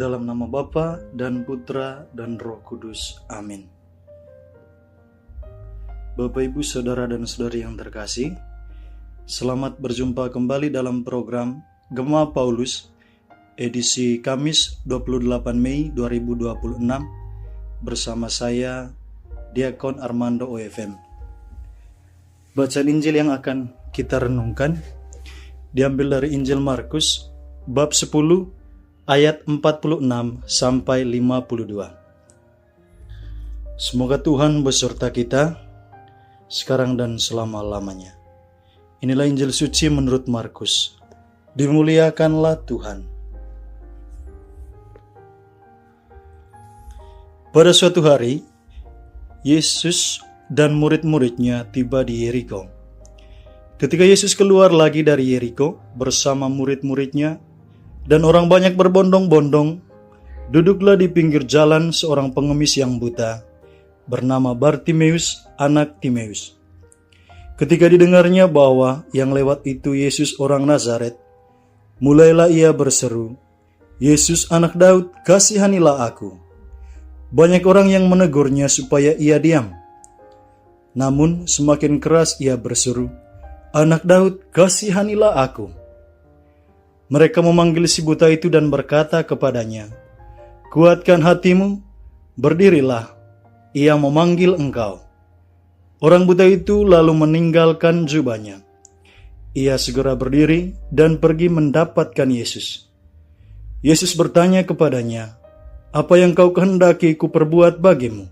Dalam nama Bapa dan Putra dan Roh Kudus. Amin. Bapak, Ibu, Saudara dan Saudari yang terkasih, selamat berjumpa kembali dalam program Gema Paulus edisi Kamis 28 Mei 2026 bersama saya Diakon Armando OFM. Bacaan Injil yang akan kita renungkan diambil dari Injil Markus bab 10 ayat 46 sampai 52. Semoga Tuhan beserta kita sekarang dan selama-lamanya. Inilah Injil suci menurut Markus. Dimuliakanlah Tuhan. Pada suatu hari, Yesus dan murid-muridnya tiba di Yeriko. Ketika Yesus keluar lagi dari Yeriko bersama murid-muridnya dan orang banyak berbondong-bondong, duduklah di pinggir jalan seorang pengemis yang buta, bernama Bartimeus, anak Timeus. Ketika didengarnya bahwa yang lewat itu Yesus orang Nazaret, mulailah ia berseru, "Yesus anak Daud, kasihanilah aku." Banyak orang yang menegurnya supaya ia diam. Namun semakin keras ia berseru, "Anak Daud, kasihanilah aku." Mereka memanggil si buta itu dan berkata kepadanya, "Kuatkan hatimu, berdirilah, ia memanggil engkau." Orang buta itu lalu meninggalkan jubahnya. Ia segera berdiri dan pergi mendapatkan Yesus. Yesus bertanya kepadanya, "Apa yang kau kehendaki ku perbuat bagimu?"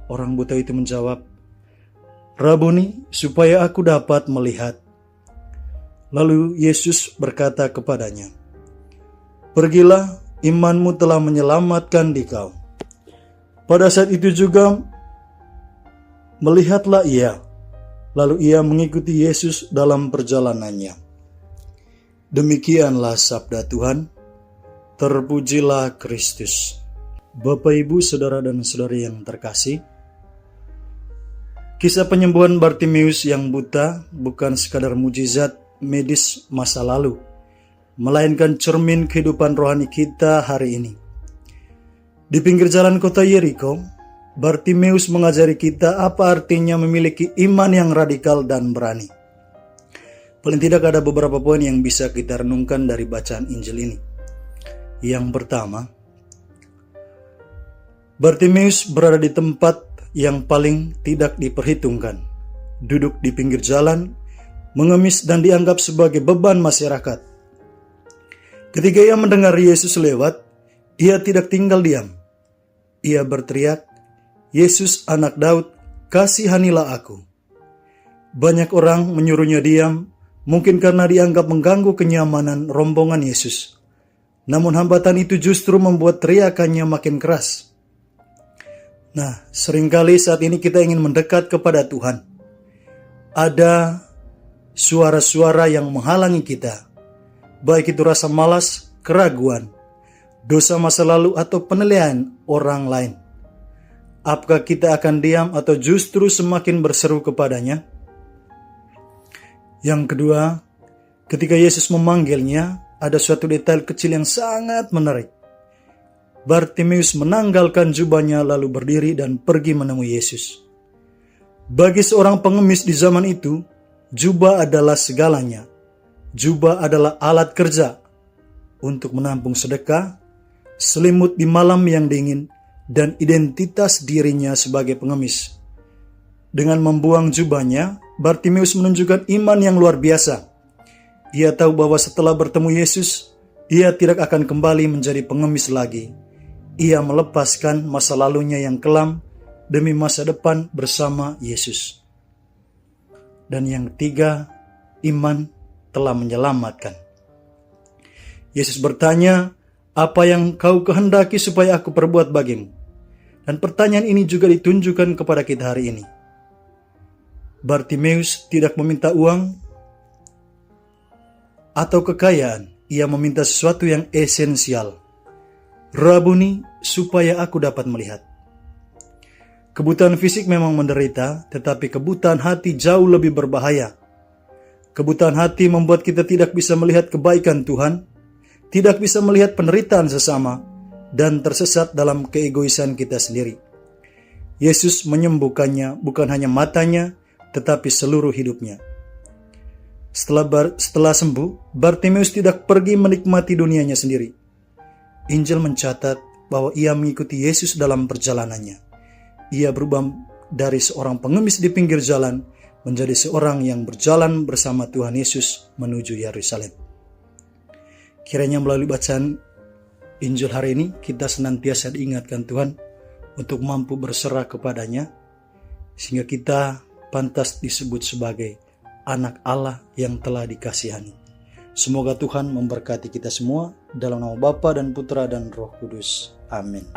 Orang buta itu menjawab, "Rabuni, supaya aku dapat melihat." Lalu Yesus berkata kepadanya, "Pergilah, imanmu telah menyelamatkan dikau." Pada saat itu juga melihatlah ia, lalu ia mengikuti Yesus dalam perjalanannya. Demikianlah sabda Tuhan. Terpujilah Kristus. Bapak, Ibu, Saudara dan Saudari yang terkasih, kisah penyembuhan Bartimeus yang buta bukan sekadar mujizat medis masa lalu, melainkan cermin kehidupan rohani kita hari ini. Di pinggir jalan kota Yeriko, Bartimeus mengajari kita apa artinya memiliki iman yang radikal dan berani. Paling tidak ada beberapa poin yang bisa kita renungkan dari bacaan Injil ini. Yang pertama, Bartimeus berada di tempat yang paling tidak diperhitungkan, duduk di pinggir jalan, mengemis dan dianggap sebagai beban masyarakat. Ketika ia mendengar Yesus lewat, ia tidak tinggal diam. Ia berteriak, "Yesus anak Daud, kasihanilah aku." Banyak orang menyuruhnya diam, mungkin karena dianggap mengganggu kenyamanan rombongan Yesus. Namun hambatan itu justru membuat teriakannya makin keras. Nah, seringkali saat ini kita ingin mendekat kepada Tuhan. Ada suara-suara yang menghalangi kita, baik itu rasa malas, keraguan, dosa masa lalu, atau penilaian orang lain. Apakah kita akan diam atau justru semakin berseru kepadanya? Yang kedua, ketika Yesus memanggilnya, ada suatu detail kecil yang sangat menarik. Bartimeus menanggalkan jubahnya lalu berdiri dan pergi menemui Yesus. Bagi seorang pengemis di zaman itu, jubah adalah segalanya. Jubah adalah alat kerja untuk menampung sedekah, selimut di malam yang dingin, dan identitas dirinya sebagai pengemis. Dengan membuang jubahnya, Bartimeus menunjukkan iman yang luar biasa. Ia tahu bahwa setelah bertemu Yesus, ia tidak akan kembali menjadi pengemis lagi. Ia melepaskan masa lalunya yang kelam demi masa depan bersama Yesus. Dan yang ketiga, iman telah menyelamatkan. Yesus bertanya, "Apa yang kau kehendaki supaya aku perbuat bagimu?" Dan pertanyaan ini juga ditunjukkan kepada kita hari ini. Bartimeus tidak meminta uang atau kekayaan, ia meminta sesuatu yang esensial. "Rabuni, supaya aku dapat melihat." Kebutaan fisik memang menderita, tetapi kebutaan hati jauh lebih berbahaya. Kebutaan hati membuat kita tidak bisa melihat kebaikan Tuhan, tidak bisa melihat penderitaan sesama, dan tersesat dalam keegoisan kita sendiri. Yesus menyembuhkannya bukan hanya matanya, tetapi seluruh hidupnya. Setelah sembuh, Bartimeus tidak pergi menikmati dunianya sendiri. Injil mencatat bahwa ia mengikuti Yesus dalam perjalanannya. Ia berubah dari seorang pengemis di pinggir jalan menjadi seorang yang berjalan bersama Tuhan Yesus menuju Yerusalem. Kiranya melalui bacaan Injil hari ini kita senantiasa diingatkan Tuhan untuk mampu berserah kepadanya, sehingga kita pantas disebut sebagai anak Allah yang telah dikasihani. Semoga Tuhan memberkati kita semua dalam nama Bapa dan Putra dan Roh Kudus. Amin.